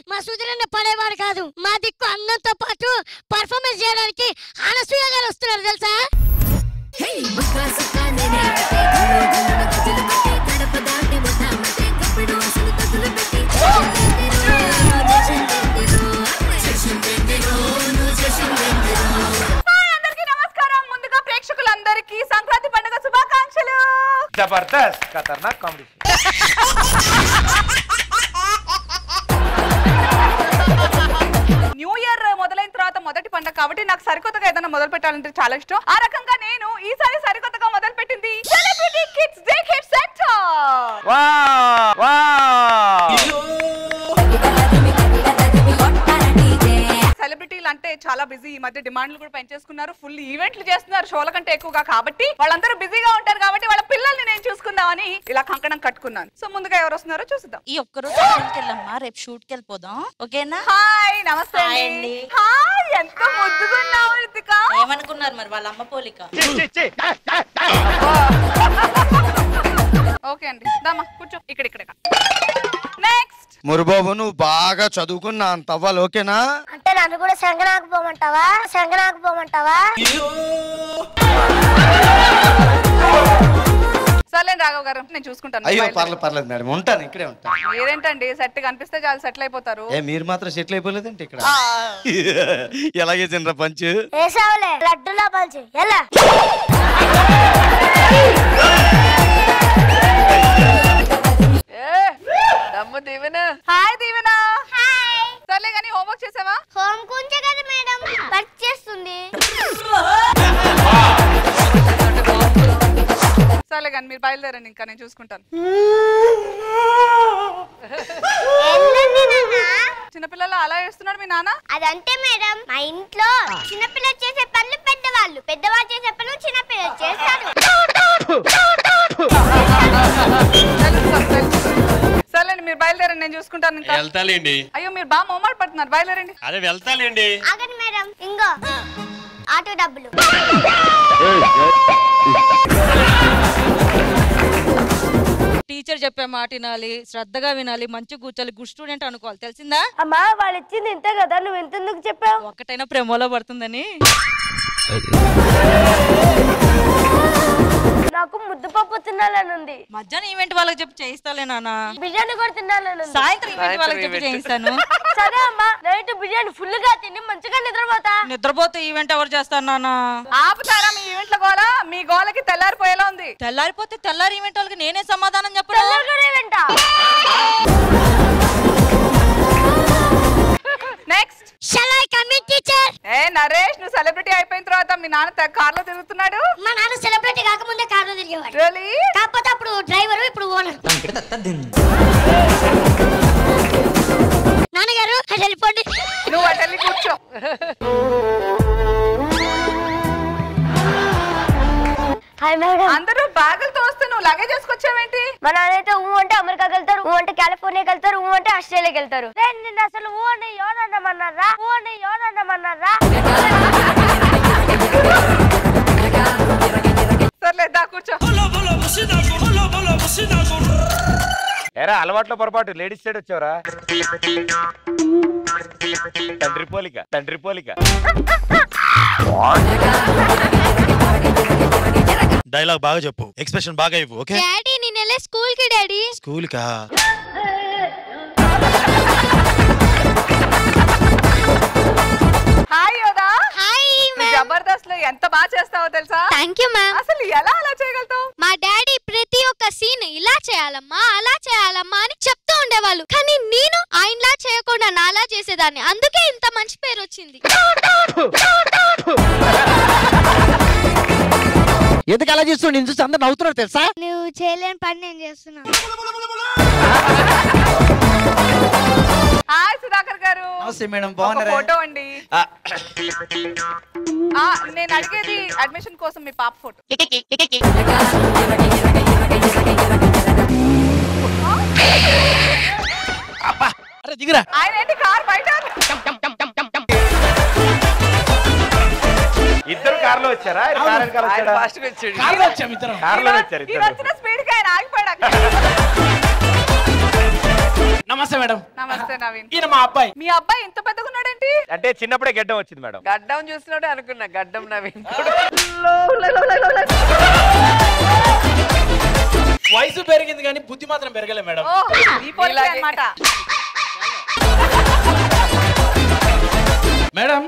మా సుధీరన్న పడేవాడు కాదు. మా దిక్కు అన్నంతో పాటు పర్ఫార్మెన్స్ చేయడానికి అనసూయ గారు వస్తున్నారు తెలుసా. ప్రేక్షకులందరికీ సంక్రాంతి పండుగ శుభాకాంక్షలు. జబర్దస్త్ ఖతర్నాక్ కామెడీ. న్యూ ఇయర్ మొదలైన తర్వాత మొదటి పండుగ కాబట్టి నాకు సరికొత్తగా ఏదైనా మొదలు పెట్టాలంటే చాలా ఇష్టం. ఆ రకంగా నేను ఈసారి సరికొత్తగా మొదలు పెట్టింది celebrity kids day care centre. సెలబ్రిటీలు అంటే చాలా బిజీ. ఈ మధ్య డిమాండ్లు కూడా పెంచేసుకున్నారు. ఫుల్ ఈవెంట్లు చేస్తున్నారు షోల కంటే ఎక్కువగా. కాబట్టి వాళ్ళందరూ బిజీగా ఉంటారు కాబట్టి వాళ్ళ పిల్లల్ని నేను చూసుకుందామని ఇలా కంకణం కట్టుకున్నాను. సో ముందుగా ఎవరు వస్తున్నారో చూద్దాం. ఈ ఒక్కరోజు వెళ్ళమ్మా, రేపు షూట్ కి వెళ్ళిపోదాం. ఓకేనా? హాయ్, నమస్తే అండి. హాయ్, ఎంత ముద్దుగా ఉన్నావు రితిక. ఏమనుకున్నారు మరి వాళ్ళ అమ్మ పోలిక? ఓకే అండి, దామా కూర్చో. ఇక్కడ నెక్స్ట్ మురుబాబు, నువ్వు బాగా చదువుకున్నా అంత అవ్వాలి. ఓకేనా? అంటే నన్ను కూడా సంగనాకు పోమంటావా? సర్లేండి రాఘవ్ గారు, నేను చూసుకుంటాను. అయ్యో పర్లేదు మేడం, ఉంటాను, ఇక్కడే ఉంటాను. మీరేంటండి సెట్ కనిపిస్తే చాలు సెటిల్ అయిపోతారు. మీరు మాత్రం సెటిల్ అయిపోలేదంటే ఇక్కడ ఎలాగే చిన్న పంచు లడ్డులా పంచు ఎలా. హాయ్ దీవెన. సర్లే కానీ హోంవర్క్ చేసావా? హోమ్ కొంచెం కదా మేడం, వర్క్ చేస్తుంది. సర్లే కానీ మీరు బయలుదేరండి, ఇంకా నేను చూసుకుంటాను. చిన్నపిల్లలు అలా చేస్తున్నాడు మీ నాన్న. అదంతే మేడం, మా ఇంట్లో చిన్నపిల్లలు చేసే పనులు పెద్దవాళ్ళు చేసే పనులు చిన్నపిల్లలు చేస్తారు. సర్లేండి మీరు బయలుదేరండి, నేను చూసుకుంటాను. ఇంకా వెళ్తాలేండి. అయ్యో మీరు బాగా మొమ్మాట పడుతున్నారు, బయలుదేరండి. అదే వెళ్తాలేండి. ఆగండి మేడం, ఇంగో ఆటో డబ్బులు. టీచర్ చెప్పే మాట వినాలి, శ్రద్ధగా వినాలి, మంచి కూర్చోాలి, గుడ్ స్టూడెంట్ అనుకోవాలి. తెలిసిందా? అమ్మా వాళ్ళు ఇచ్చింది ఇంతే కదా, నువ్వు ఎంతెందుకు చెప్పావు? ఒక్కటైనా ప్రేమలో పడుతుందని. నాకు ముద్దపప్పు తినాలని ఉంది. మధ్యాహ్నం ఈవెంట్ వాళ్ళకి చెప్పి చేయిస్తాలే నాన్న. బిర్యానీ కూడా తినాలని ఉంది. సాయంత్రం ఈవెంట్ వాళ్ళకి చెప్పి చేయిస్తాను. సరే అమ్మా, నైట్ బిర్యానీ ఫుల్ గా తిని మంచిగా నిద్రపోతే ఈవెంట్ ఎవరు చేస్తారు నాన్న? ఆపుతారా మీ ఈవెంట్ల గోల? మీ గోలకి తెల్లారిపోయేలా ఉంది. తెల్లారిపోతే తెల్లారి ఈవెంట్ వాళ్ళకి నేనే సమాధానం చెప్పను. నెక్స్ట్ నరేష్, నువ్వు సెలబ్రిటీ అయిపోయిన తర్వాత మీ నాన్న కార్లో తిరుగుతున్నాడు. మా నాన్న సెలబ్రిటీ కాకముందే కార్లో తిరిగేవాడు. కాకపోతే అప్పుడు డ్రైవర్, ఇప్పుడు ఓనర్. నాన్నగారు వెళ్ళిపోండి. నువ్వు అటు వెళ్ళి కూర్చో. అందరూ బ్యాగులతో వస్తే నువ్వు లగేజ్ చేసుకొచ్చావేంటి? మా నాన్న అయితే ఊ అంటే అమెరికాకి వెళ్తారు, ఊ అంటే కాలిఫోర్నియాకి వెళ్తారు, ఊ అంటే ఆస్ట్రేలియాకి వెళ్తారు. నిన్ను అసలు ఊ అంటే యోనన్నమన్నారా? సర్లేదా కూర్చో. ఎరా అలవాట్లో పొరపాటు లేడీస్ సైడ్ వచ్చావరా? తండ్రి పోలిక. డైలాగ్ బాగా చెప్పు, ఎక్స్ప్రెషన్ బాగా ఇవ్వు. ఓకే డాడీ, నేను స్కూల్ కి. డాడీ స్కూల్ కా? Hi Yodha. Hi ma'am. Jabardasth లో ఎంత బాగా చేస్తావో తెలుసా? Thank you ma'am. అసలు ఎలా అలా చేయగలుగుతావు? మా డాడీ ప్రతి ఒక్క సీన్ ఇలా చేయాలమ్మా, అలా చేయాలమ్మా అని చెప్తూ ఉండేవాళ్ళు. కానీ నేను ఆయనలా చేయకుండా నాలా చేసేదాన్ని. అందుకే ఇంత మంచి పేరు వచ్చింది. ఎందుకు అలా చేస్తూ నేను చూసి అందరు నవ్వుతున్నారు తెలుసా? నువ్వు చేయలేని పని నేను చేస్తున్నా. హాయ్ సుధాకర్ గారు. నమస్తే మేడం, బాగున్నారా? ఫోటో అండి. నేను అడిగేది అడ్మిషన్ కోసం మీ పాప ఫోటో. అరే దిగురా. ఆయన ఏంటి కార్ బయట? ఇద్దరు కార్లో వచ్చారా? వచ్చిన స్పీడ్ కి ఆయన ఆగిపోయాడు. నమస్తే మేడం. నమస్తే నవీన్. ఈయన మా అబ్బాయి. మీ అబ్బాయి ఇంత పెద్దగా ఉన్నాడేంటి? అంటే చిన్నప్పుడే గడ్డం వచ్చింది మేడం. గడ్డం చూసినట్టే అనుకున్నా, గడ్డం నవీన్. వయసు పెరిగింది కానీ బుద్ధి మాత్రం పెరగలే మేడం. అన్నమాట. మేడం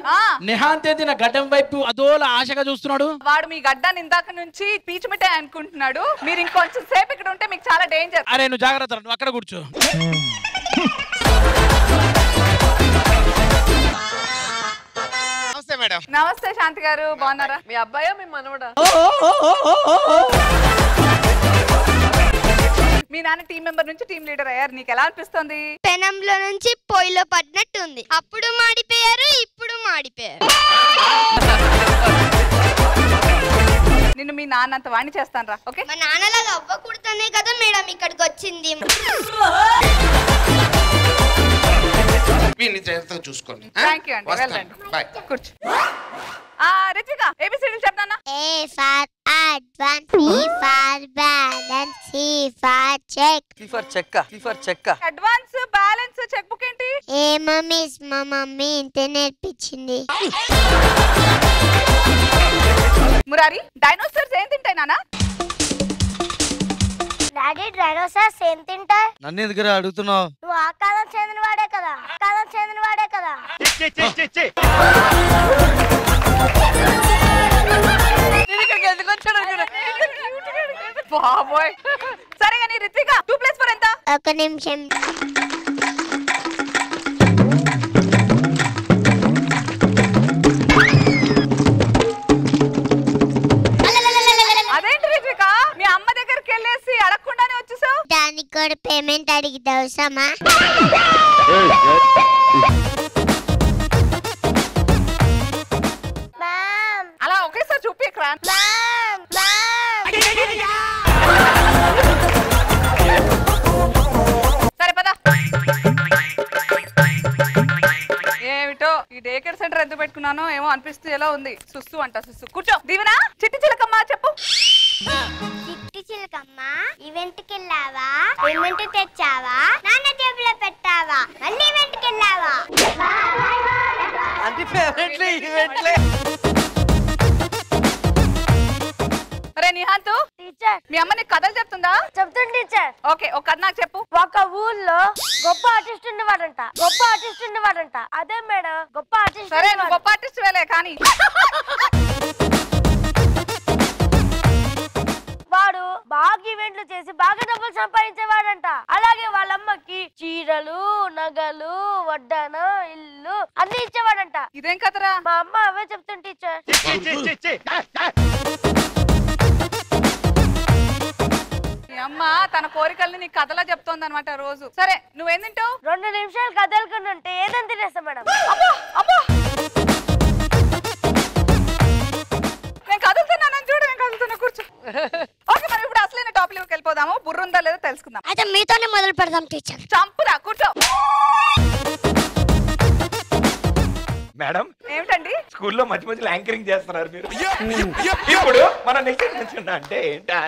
నిహాంత్ ఏంది నా గడ్డం వైపు అదోలా ఆశగా చూస్తున్నాడు. వాడు మీ గడ్డాన్ని ఇందాక నుంచి పీచు మిఠాయి అనుకుంటున్నాడు. మీరు ఇంకొంచెం సేపు ఇక్కడ ఉంటే మీకు చాలా డేంజర్. అరే నువ్వు జాగ్రత్త, నువ్వు అక్కడ కూర్చో. నమస్తే మేడం. నమస్తే శాంతి గారు, బాగున్నారా? మీ అబ్బాయా మీ మనవడా? మీ నాన్న టీం మెంబర్ నుంచి టీం లీడర్ అయ్యారు. నీకు ఎలా అనిపిస్తుంది? పెనంలో నుంచి పొయ్యిలో పడినట్టు ఉంది. అప్పుడు మాడిపోయారు, ఇప్పుడు మాడిపోయారు. నిన్ను మీ నాన్న అంత వాణ్ణి చేస్తాను రా. ఓకే, మా నాన్నలాగా అవ్వకూడదనే కదా మేడం ఇక్కడికి వచ్చింది. చూసుకోండి. థ్యాంక్ యూ అండి, వెళ్ళండి. కూర్చో. రిత్విక, ఏబిసిడీలు చెప్పనా? A for advance, B for balance, C for check. C for check. C for check. Advance, balance, cheque book ఏంటి? ఏమో మిస్, మా మమ్మీ ఇంత నేర్పించింది. మురారి, డైనోసార్స్ ఏం తింటాయి నాన్న? డాడీ డైనోసార్స్ ఏం తింటాయి? నన్ను ఎందుకు అడుగుతున్నావు? నువ్వు ఆ కాలం చెందిన వాడే కదా, ఆ కాలం చెందిన వాడే కదా. ఇక్కడికి ఎందుకు వచ్చాడు? బాబోయ్. సరే కానీ రిత్విక, 2+4 ఎంత? ఒక నిమిషం. అదేంటి రిత్విక, మీ అమ్మ దగ్గరికి వెళ్ళేసి అడగకుండానే వచ్చేసావు? దానికి కూడా పేమెంట్ అడిగితే అవసరమా? అలా ఒకేసారి చూపియకరా. సరే పద. ఏమిటో ఈ డే కేర్ సెంటర్ ఎందుకు పెట్టుకున్నానో ఏమో అనిపిస్తుంది. ఎలా ఉంది? సుస్సు అంట, సుస్సు. కూర్చో. దీవెనా, చిట్టి చిలకమ్మ చెప్పు. చిట్టి చిలకమ్మ, ఈవెంట్కి వెళ్ళావా? పేమెంట్ తెచ్చావా? నాన్న జేబులో పెట్టావా? మళ్ళీ ఈవెంట్కి వెళ్ళావా? అంటే ఫేవరెట్లే ఈవెంట్లే. అరే నిహాంతు, టీచర్ మీ అమ్మ నీకు కథలు చెప్తుందా? చెప్తుంది టీచర్. ఓకే, ఒక కథ నాకు చెప్పు. ఒక ఊళ్ళో గొప్ప ఆర్టిస్ట్ ఉండేవాడంట. గొప్ప ఆర్టిస్ట్ ఉండేవాడంట. అదే మేడం, గొప్ప ఆర్టిస్ట్. సరే, నువ్వు గొప్ప ఆర్టిస్ట్ వేలే కానీ వాడు బాగా ఈవెంట్లు చేసి బాగా డబ్బులు సంపాదించేవాడంట. అలాగే వాళ్ళమ్మకి చీరలు, నగలు, వడ్డాన, ఇల్లు అన్ని ఇచ్చేవాడంట. ఇదేం కథరా? మా అమ్మ అవే చెప్తుంది టీచర్. మీ అమ్మ తన కోరికల్ని నీకు కథలా చెప్తోంది అనమాట రోజు. సరే, నువ్వేం తింటావు? 2 నిమిషాలు కదలకుండా ఉంటే ఏదని తినేస్తా మేడం. అబ్బో అబ్బో, నేను కదులుతున్నానని చూడు. నేను కదులుతున్నా, కూర్చో. ఓకే, మరి ఇప్పుడు అసలైన టాపిక్ వెళ్ళిపోదాము. బుర్రుందా లేదా తెలుసుకుందాం. అయితే మీతోనే మొదలు పెడదాం టీచర్. చంపురా, కూర్చో. మేడం ఏమిటండి? స్కూల్లో మధ్య మధ్యలో యాంకరింగ్ చేస్తున్నారు మీరు. ఇప్పుడు మన నెక్స్ట్ అంటే ఏంటా?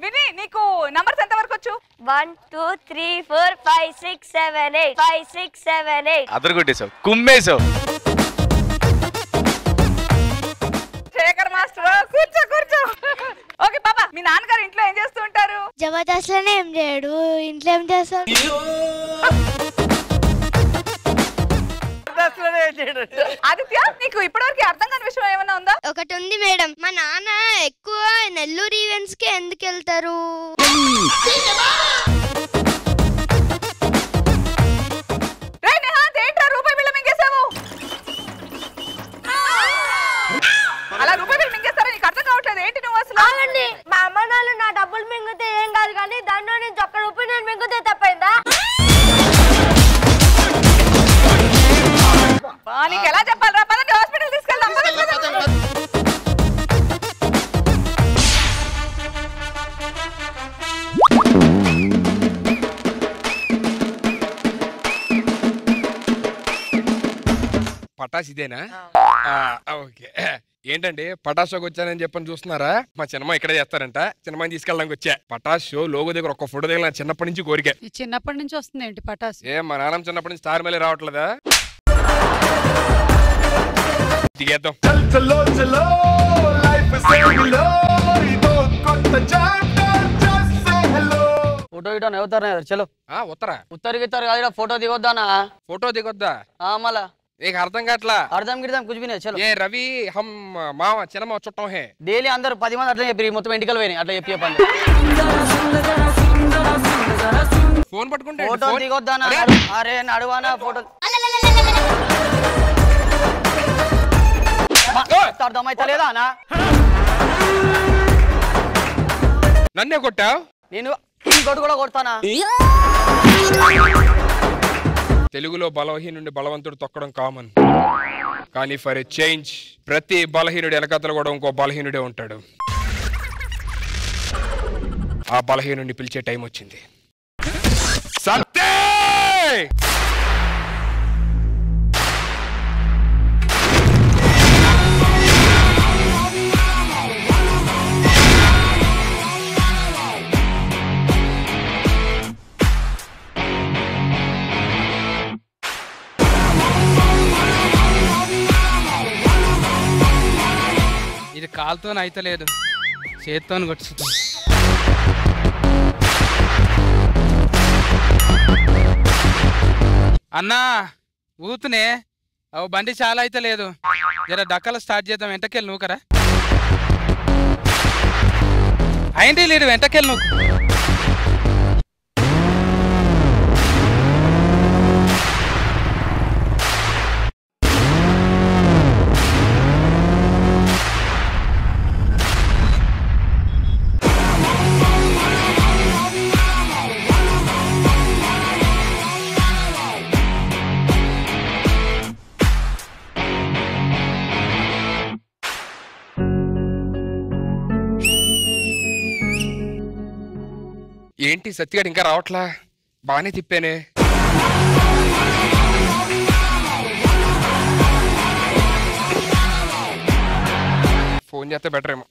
విని, నీకు నంబర్స్ ఎంత వరకు వచ్చు? 1 2 3 4 5 6 7 8 5 6 7 8. అదరు కొట్టేసావు, కుమ్మేసావు. శేఖర్ మాస్టర్, కూర్చో కూర్చో. ఓకే పాపా, మీ నాన్నగారు ఇంట్లో ఏం చేస్తూ ఉంటారు? జబర్దస్త్ లోనే ఏం చేయడు, ఇంట్లో ఏం చేస్తాడు? ఆదిత్య, నీకు ఇప్పటివరకు అర్థం కాని విషయం ఏమైనా ఉందా? ఒకటి ఉంది మేడం, మా నాన్న ఎక్కువ నెల్లూరు ఈవెంట్స్ కి ఎందుకు వెళ్తారు? రే నిహాంత్, ఏంట్రా రూపాయి బిళ్ళ మింగేసావు? అలా రూపాయి బిళ్ళ మింగేస్తారా? నీకు అర్థం కావట్లేదు. ఏంటి నువ్వు అసలు? ఆగండి, మా అమ్మ నాన్న నా డబ్బులు మింగితే ఏం కాదు, కానీ దాంట్లో నుంచి 1 రూపాయి నేను మింగితే తప్పైందా? నీకు ఎలా చెప్పాలరా? పదండి, హాస్పిటల్ తీసుకెళ్దాం. పటాస్ ఇదేనా? ఓకే. ఏంటండి పటాస్ షోకి వచ్చానని చెప్పని చూస్తున్నారా? మా సినిమా ఇక్కడే చేస్తారంట. సినిమాని తీసుకెళ్ళడానికి వచ్చా. పటాస్ షో లోగో దగ్గర ఒక్క ఫోటో దగ్గర చిన్నప్పటి నుంచి కోరిక. చిన్నప్పటి నుంచి వస్తుంది ఏంటి పటాస్? మా నాన్నమ్మ చిన్నప్పటి నుంచి స్టార్ మళ్ళీ రావట్లేదా? దిగేద్దాం. ఫోటో గిటో నవ్వుతారు చలో. ఉత్తరా ఉత్తరిగిస్తారు కాదు ఫోటో దిగొద్దానా? ఫోటో దిగొద్దా? మళ్ళా నీకు అర్థం కావట్లా? అర్థం గిడదాం కుछ भी नहीं చలో. ఏ రవి హమ్ మామ చిన్నమ్మ చుట్టం హే. డైలీ అందరు 10 మంది అట్లా చెప్పి మొత్తం ఎంటికలు పోయినాయి అట్లా చెప్పండి. ఫోన్ పట్టుకుంటే ఫోటో దిగొద్దానా? అరే నడువానా ఫోటో అర్థమైతే లేదా అన్నా? నన్నే కొట్టావు? నేను ఇంకోటి కూడా కొడతానా? తెలుగులో బలహీనుడి బలవంతుడు తొక్కడం కామన్, కానీ ఫర్ ఎ చేంజ్ ప్రతి బలహీనుడి వెనకతలు కూడా ఇంకో బలహీనుడే ఉంటాడు. ఆ బలహీనుడిని పిలిచే టైం వచ్చింది. సత్తే! ఇది కాలుతో అయితే లేదు, చేతితో కొట్టుతుంది. అన్నా ఊతునే అవు బండి చాలా అయితే లేదు, జర డక్కలు స్టార్ట్ చేద్దాం. వెంటకెళ్ళి నూకరా అయింది లేడు, వెంటకెళ్ళి నూకు. ఏంటి సత్తిగాడు ఇంకా రావట్లా? బాగానే తిప్పానే. ఫోన్ చేస్తే బెటర్ ఏమో.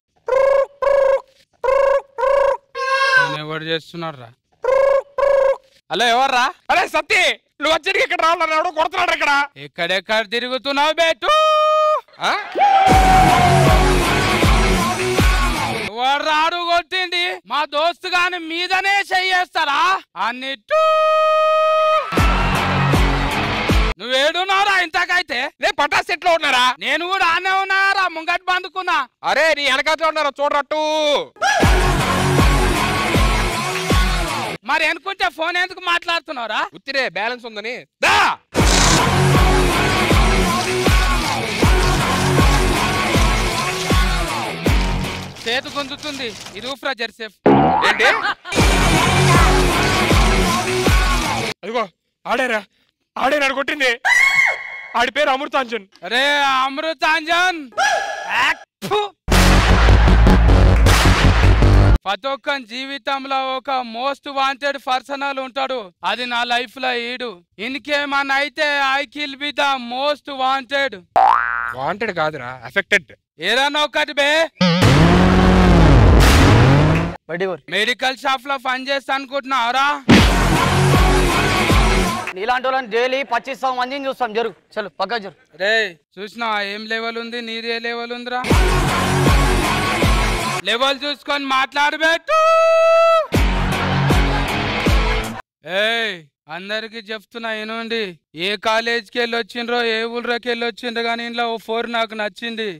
ఎవరు చేస్తున్నారా? హలో ఎవర్రా? అరే సత్తి, నువ్వు వచ్చేటికి ఇక్కడ రావాలన్నాడు, కొడుతున్నాడు ఇక్కడ. ఎక్కడెక్కడ తిరుగుతున్నావు బేటు? రాడు కొట్టింది మా దోస్తు గాని మీదనే చెయ్యేస్తారా అన్నిట్టు. నువ్వేడున్నారా ఇంతకైతే? నేను పటాస్ ఎట్లా ఉన్నారా? నేను కూడా ఆనే ఉన్నారా, ముంగట్ బందుకున్నా. అరే నీ వెనకాతలో ఉన్నారా చూడరట్టు. మరి అనుకుంటే ఫోన్ ఎందుకు మాట్లాడుతున్నారా? ఉత్తిరే బ్యాలెన్స్ ఉందని. చేతు గుంజుతుంది, ఇది ఊఫ్రా జెర్సేఫ్. ఏంటి? అదిగో ఆడేరా, ఆడేనాడు కొట్టింది. ఆడి పేరు అమృతాంజన్. అరే అమృతాంజన్, ప్రతి ఒక్క జీవితంలో ఒక మోస్ట్ వాంటెడ్ పర్సనల్ ఉంటాడు, అది నా లైఫ్ లో ఈడు. ఇన్కేమన్నా అయితే I kill be the most wanted. Wanted కాదురా, అఫెక్టెడ్. ఏదన్నా ఒకటి బే. మెడికల్ షాప్ లో పని చేస్తా అనుకుంటున్నావురా? నీలాంటి వాళ్ళని డైలీ 2500 మందిని చూస్తాం. జరుగు చలో పక్క జరు. రే చూసినా ఏం లెవెల్ ఉంది, నీదే లెవెల్ ఉందిరా. లెవెల్ చూసుకొని మాట్లాడబెట్టు. ఏయ్ అందరికి చెప్తున్నా ఏనుండి, ఏ కాలేజ్కి వెళ్ళి వచ్చిండ్రో ఏ ఊళ్ళోకి వెళ్ళి వచ్చిండ్రో కానీ ఇంట్లో ఓ 4 నాకు నచ్చింది.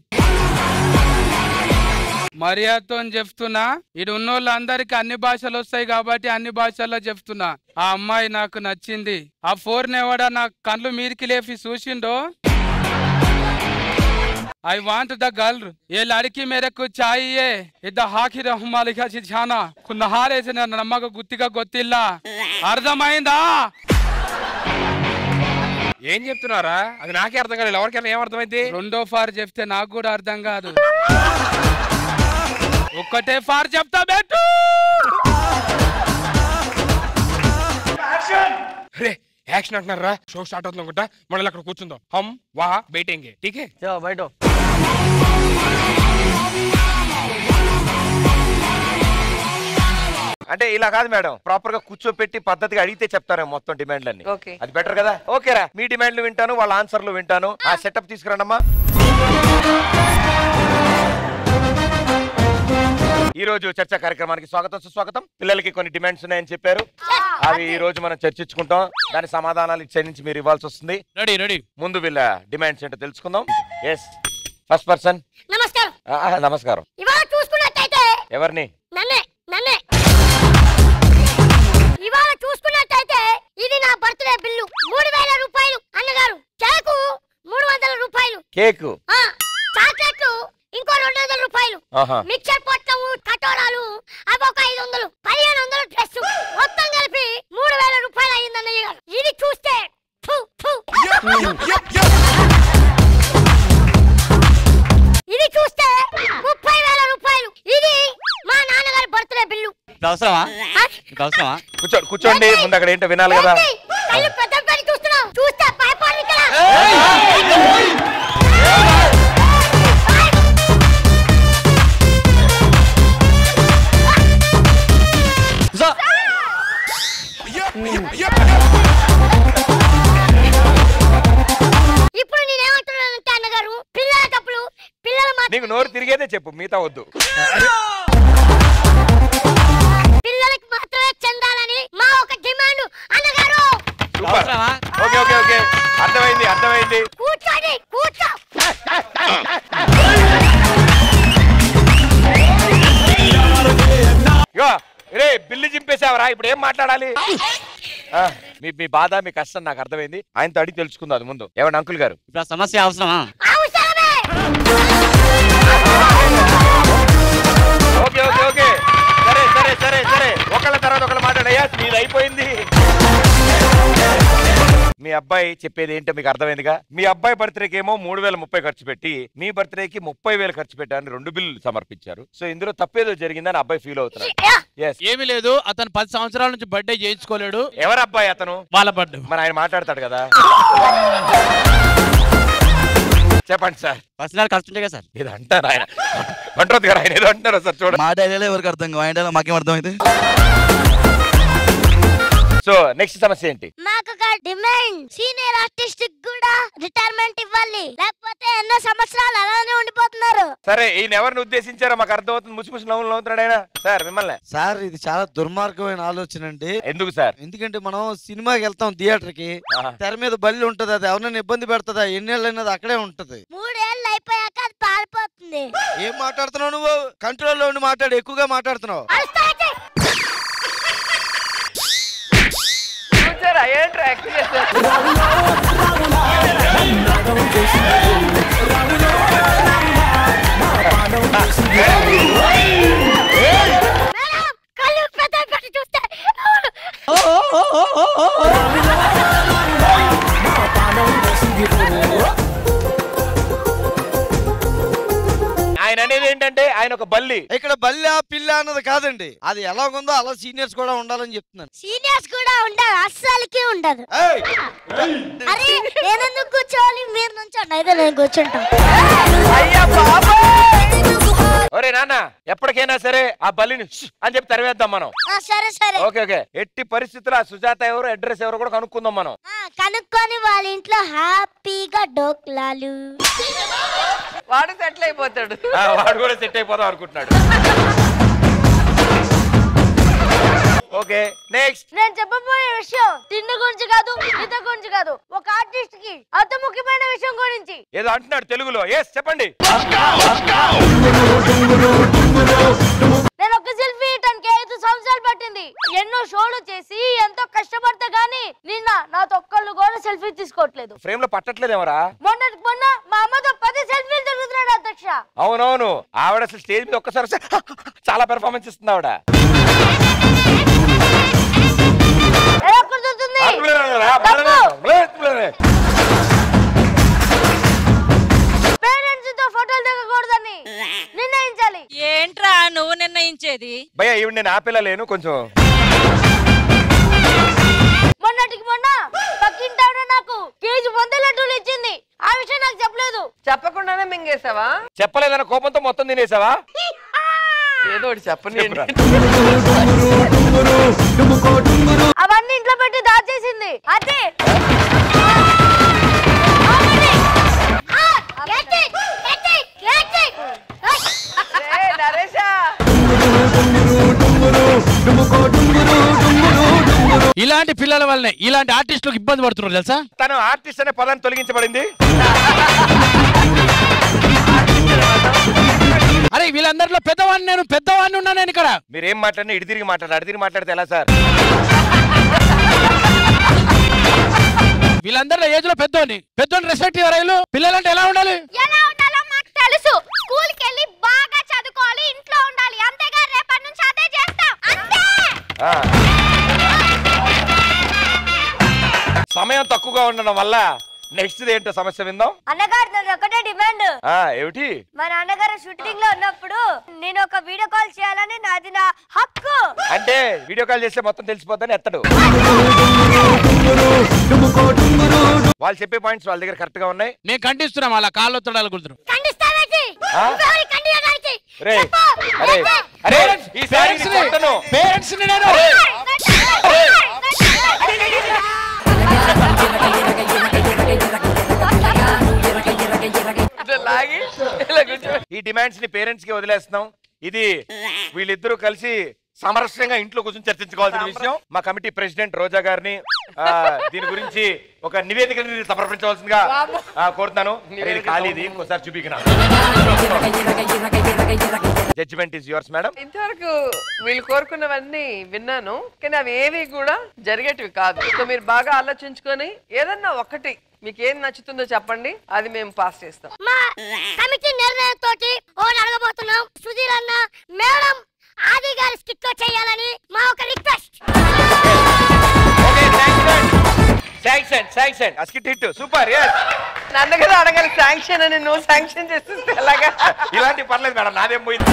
మర్యాదతో చెప్తున్నా, ఇడు ఉన్నోళ్ళందరికి అన్ని భాషలు వస్తాయి కాబట్టి అన్ని భాషల్లో చెప్తున్నా. ఆ అమ్మాయి నాకు నచ్చింది. ఆ 4 ఎవడా నా కళ్ళు మీరికి లేపి చూసిండో, ఐ వాంట్ ద గర్ల్, ఏ లడికి మేరకు చాయియే ఇద్ద హాకి రహమాలిగా చిచానా కున్నహారేసిన నమ్మక గుత్తిగా గొత్తిల్ల. అర్థమైందా? ఏం చెప్తున్నారా? అది నాకే అర్థం కాలేదు, ఎవరికైనా ఏం అర్థమైంది? రెండో ఫార్ చెప్తే నాకు కూడా అర్థం కాదు, ఒక్కటే ఫార్ చెప్తా బెట్టు. యాక్షన్ అంటున్నారా? షో స్టార్ట్ అవుతుంది అనుకుంటా, మళ్ళీ అక్కడ కూర్చుందాం. హమ్ వా బయటెంగే ఠీకే బయట అంటే ఇలా కాదు మేడం, ప్రాపర్ గా కూర్చోపెట్టి పద్ధతిగా అడిగితే చెప్తారేమో మొత్తం డిమాండ్లన్నీ. అది బెటర్ కదా. ఓకేరా, మీ డిమాండ్లు వింటాను, వాళ్ళ ఆన్సర్లు వింటాను. ఆ సెటప్ తీసుకురండమ్మా. ఈ రోజు చర్చా కార్యక్రమానికి స్వాగతం సుస్వాగతం. పిల్లలకి కొన్ని డిమాండ్స్ ఉన్నాయని చెప్పారు, అవి ఈ రోజు మనం చర్చించుకుంటాం. దాని సమాధానాలు ఇచ్చే నుంచి మీరు ఇవ్వాల్సి వస్తుంది. Ready ready. ముందు వీళ్ళ డిమాండ్స్ ఏంటో తెలుసుకుందాం. Yes, first person. నమస్కారం. నమస్కారం. ఇవాళ చూసుకున్నట్టయితే ఎవరిని? నన్నే. ఇవాళ చూసుకున్నట్టయితే ఇది నా బర్త్డే బిల్లు 3000 రూపాయలు. అన్నగారు కేకు 300 రూపాయలు. కేకు, చాక్లెట్లు ఇంకో 200 రూపాయలు. మిక్చర్ పొట్టం కటోరాలు అవి ఒక 500, 1500 డ్రెస్, మొత్తం కలిపి 3000 రూపాయలు అయింది అన్నయ్య గారు. ఇది చూస్తే ఇది చూస్తే 30,000 రూపాయలు. ఇది మా నాన్నగారి బర్త్డే బిల్లు. అవసరమా? కూర్చోండి. ముందు అక్కడ ఏంటో వినాలి కదా. చూస్తే భయపడి ఇప్పుడు నేనేమంటున్నానంటే అన్నగారు, పిల్లల తప్పులు పిల్లలు నీకు నోరు తిరిగేదే చెప్పు, మిగతా వద్దు. పిల్లలకి మాత్రమే చెందాలని మా ఒక డిమాండ్ అన్నగారు. ఓకే ఓకే ఓకే, అర్థమైంది అర్థమైంది. కూర్చోండి, కూర్చో. రే బిల్లు చింపేసావరా, ఇప్పుడు ఏం మాట్లాడాలి? మీ బాధ మీ కష్టం నాకు అర్థమైంది. ఆయనతో అడిగి తెలుసుకుందాం అది ముందు. ఏమండి అంకుల్ గారు, ఇప్పుడు సమస్య అవసరమా? ఓకే ఓకే ఓకే, సరే సరే సరే సరే, ఒకళ్ళ తర్వాత ఒకళ్ళు మాట్లాడయ్యా, మీది అయిపోయింది. మీ అబ్బాయి చెప్పేది ఏంటో మీకు అర్థమైందిగా. మీ అబ్బాయి బర్త్డేకి ఏమో 3030 ఖర్చు పెట్టి, మీ బర్త్డేకి 30,000 ఖర్చు పెట్టారని 2 బిల్లు సమర్పించారు. సో ఇందులో తప్పేదో జరిగిందని అబ్బాయి ఫీల్ అవుతున్నాడు. ఏమీ లేదు, అతను 10 సంవత్సరాల నుంచి బర్త్డే చేయించుకోలేడు. ఎవరు అబ్బాయి? అతను వాళ్ళ బర్త్డే. మరి ఆయన మాట్లాడతాడు కదా. చెప్పండి సార్. పర్సనల్ ఖర్చు ఉంటాయి కదా సార్. ఇది అంటారు ఆయన అంటారు గారు, ఆయన ఏదో అంటారు సార్. చూడండి, మా డైలాగ్ ఎవరికి అర్థం కాదు, ఆయన డైలాగ్ మాకేం అర్థమైంది. సో నెక్స్ట్ సమస్య ఏంటి? మాకు ఒక డిమాండ్, సీనియర్ ఆర్టిస్ట్ కూడా రిటైర్మెంట్ ఇవ్వాలి, లేకపోతే ఎన్నో సంవత్సరాలు అలానే ఉండిపోతున్నారు. సరే, ఈయన ఎవరిని ఉద్దేశించారో మాకు అర్థమవుతుంది. ముసి నవ్వులు నవ్వుతున్నాడు ఆయన. సార్ మిమ్మల్ని. సార్ ఇది చాలా దుర్మార్గమైన ఆలోచన అండి. ఎందుకు సార్? ఎందుకంటే మనం సినిమాకి వెళ్తాం థియేటర్ కి, తెర మీద బల్లి ఉంటది, అది ఎవరైనా ఇబ్బంది పెడుతుందా? ఎన్నేళ్ళు అనేది అక్కడే ఉంటది. 3 ఏళ్ళు అయిపోయాక అది పారిపోతుంది. ఏం మాట్లాడుతున్నావు నువ్వు? కంట్రోల్లో ఉండి మాట్లాడు, ఎక్కువగా మాట్లాడుతున్నావు. ఏంట్రా యాక్టింగ్ చేస్తారు? కళ్ళు పెద్ద పెట్టి చూస్తే ఆయన అనేది ఏంటంటే ఆయన ఒక బల్లి. ఇక్కడ బల్లి పిల్ల అన్నది కాదండి, అది ఎలాగుందో అలా సీనియర్స్ కూడా ఉండాలని చెప్తున్నాను. సీనియర్స్ కూడా ఉండదు, అస్సలకి ఉండదు. అరే నేనెందుకు కూర్చోవాలి? మీరు నుంచోండి, అయితే నేను కూర్చుంటాను. ఒరే నాన్న, ఎప్పటికైనా సరే ఆ బల్లిని అని చెప్పి తరివేద్దాం మనం. సరే సరే. ఓకే ఓకే, ఎట్టి పరిస్థితుల్లో ఆ సుజాత ఎవరు, అడ్రస్ ఎవరు కూడా కనుక్కుందాం మనం. కనుక్కొని వాళ్ళ ఇంట్లో హ్యాపీగా డోక్లాలు. వాడు సెటిల్ అయిపోతాడు. వాడు కూడా సెట్ అయిపోదాం అనుకుంటున్నాడు. Okay next. నేను చెప్పబోయే విషయం తిండి గురించి కాదు, ఈత గురించి కాదు, ఒక ఆర్టిస్ట్ కి అతి ముఖ్యమైన విషయం గురించి. ఏదో అంటున్నాడు తెలుగులో. ఎస్ చెప్పండి. నేను ఒక సెల్ఫీ ఇయటానికి 5 సంవత్సరాలు పట్టింది. ఎన్నో షోలు చేసి ఎంతో కష్టపడితే గానీ నిన్న నాతో ఒక్కళ్ళు కూడా సెల్ఫీ తీసుకోవట్లేదు. ఫ్రేమ్ లో పట్టట్లేదేమరా? మొన్న మా అమ్మతో 10 సెల్ఫీలు తిరుగుతున్నాడు అధ్యక్ష. అవునవును, ఆవిడ అసలు స్టేజ్ మీద ఒక్కసారి చాలా పెర్ఫార్మెన్స్ ఇస్తుంది ఆవిడ. పేరెంట్స్ తో ఫోటోలు దిగకూడదని నిర్ణయించాలి. ఏంట్రా నువ్వు నిర్ణయించేది? భయ్యా ఈవిడ నేను ఆపేలా లేను కొంచెం. మొన్నటికి మొన్న పక్కింటాడు నాకు కేజీ 100 లడ్డూలు ఇచ్చింది. ఆ విషయం నాకు చెప్పలేదు. చెప్పకుండానే మింగేసావా? చెప్పలేదన్న కోపంతో మొత్తం తినేసావా? ఏదో ఒకటి చెప్పని. అవన్నీ ఇంట్లో పెట్టి దాచేసింది. అదే ఇలాంటి పిల్లల వల్లనే ఇలాంటి ఆర్టిస్టులకు ఇబ్బంది పడుతున్నారు తెలుసా? తను ఆర్టిస్ట్ అనే పదాన్ని తొలగించబడింది. అరే వీళ్ళందరిలో పెద్దవాడిని ఉన్నా నేను ఇక్కడ. మీరేం మాట్లాడినా ఇటు తిరిగి మాట్లాడితే ఎలా సార్? వీళ్ళందరిలో ఏజ్ లో పెద్దోని రెస్పెక్ట్ ఇవ్వరు. పిల్లలంటే ఎలా ఉండాలి? ఎలా ఉండాలో మాకు తెలుసు. స్కూల్ కి వెళ్ళి బాగా చదువుకోవాలి, ఇంట్లో ఉండాలి. అంతేగా రేపటి నుంచి అదే చేస్తాం. అంతే. సమయం తక్కువగా ఉండడం వల్ల నెక్స్ట్ ఏంటో సమస్య విందాం. అన్నగారు నన్ను ఒకటే డిమాండ్. ఏమిటి? మా నాన్నగారు షూటింగ్ లో ఉన్నప్పుడు నేను ఒక వీడియో కాల్ చేయాలని నాది నా హక్కు. అంటే వీడియో కాల్ చేస్తే మొత్తం తెలిసిపోద్దని ఎత్తడు. వాళ్ళు చెప్పే పాయింట్స్ వాళ్ళ దగ్గర కరెక్ట్ గా ఉన్నాయి. నేను ఖండిస్తున్నాం అలా కాళ్ళు తొడాలి గుర్తురు. ఈ డిమాండ్స్ ని పేరెంట్స్ కి వదిలేస్తున్నాం. ఇది వీళ్ళిద్దరూ కలిసి సమరస్యంగా ఇంట్లో కూర్చొని చర్చించుకోవాల్సిన విషయం. మా కమిటీ ప్రెసిడెంట్ రోజా గారిని దీని గురించి ఒక నివేదికని సమర్పించవలసిందిగా కోరుతున్నాను. ఖాళీది ఇంకోసారి చూపినా. Judgement is yours madam. ఇంతవరకు వీళ్ళు కోరుకున్నవన్నీ విన్నాను, కానీ అవి ఏవి కూడా జరిగేటివి కాదు. సో మీరు బాగా ఆలోచించుకొని ఏదన్నా ఒకటి మీకు ఏం నచ్చుతుందో చెప్పండి, అది మేము పాస్ చేస్తాం. మా కమిటీ నిర్ణయంతో అడగబోతున్నాం. సుధీర్ అన్న మేడం ఆది గారి స్కిట్ లో చేయాలని మా ఒక రిక్వెస్ట్. సూపర్. నన్ను కదా అడగాలి శాంక్షన్ అని, నువ్వు శాంక్షన్ చేస్తే ఎలాగా? ఇలాంటి పర్లేదు మేడం, నాదేం పోయింది.